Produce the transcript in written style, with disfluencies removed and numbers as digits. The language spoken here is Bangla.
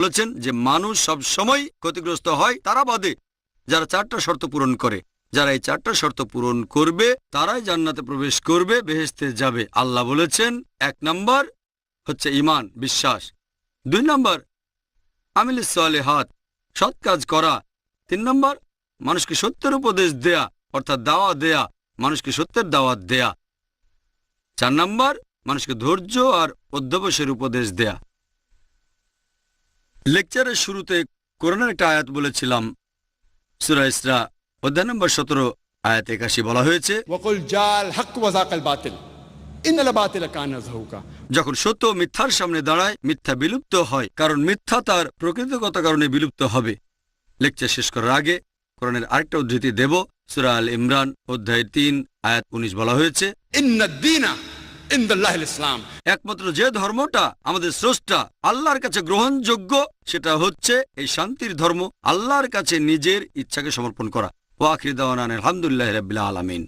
বলেছেন যে মানুষ সব সময় ক্ষতিগ্রস্ত হয় তারা বাদে যারা 4টা শর্ত পূরণ করে। যারা এই 4টা শর্ত পূরণ করবে তারাই জান্নাতে প্রবেশ করবে, বেহেশতে যাবে। আল্লাহ বলেছেন 1 নম্বর হচ্ছে ঈমান, বিশ্বাস। 2 নম্বর আমিলুস সালিহাত, সৎ কাজ করা। 3 নম্বর মানুষকে সত্যের উপদেশ দেয়া, অর্থাৎ দাওয়াত দেয়া, মানুষকে সত্যের দাওয়াত দেয়া। 4 নম্বর মানুষকে ধৈর্য আর অধ্যবসায়ের উপদেশ দেয়া। লেকচারের শুরুতে কোরআনের একটা আয়াত বলেছিলাম, সূরা ইসরা অধ্যায় নম্বর 17 আয়াত 81 বলা হয়েছে, ওয়াকুল জাল হক ওয়া যাকাল বাতিল ইন্নাল বাতিল কানা যাহুকা। যখন সত্য মিথ্যার সামনে দাঁড়ায় মিথ্যা বিলুপ্ত হয়, কারণ মিথ্যা তার প্রকৃতিগত কারণে বিলুপ্ত হবে। লেকচার শেষ করার আগে কোরআনের আরেকটা উদ্ধৃতি দেব। সূরা আল ইমরান অধ্যায় 3 আয়াত 19 বলা হয়েছে, ইন্নাদ দীনা ইনদাল্লাহিল ইসলাম। একমাত্র যে ধর্মটা আমাদের স্রষ্টা আল্লাহর কাছে গ্রহণযোগ্য সেটা হচ্ছে এই শান্তির ধর্ম, আল্লাহর কাছে নিজের ইচ্ছাকে সমর্পণ করা। ওয়া আখিরু দাওয়ানা আলহামদুলিল্লাহি রাব্বিল আলামিন।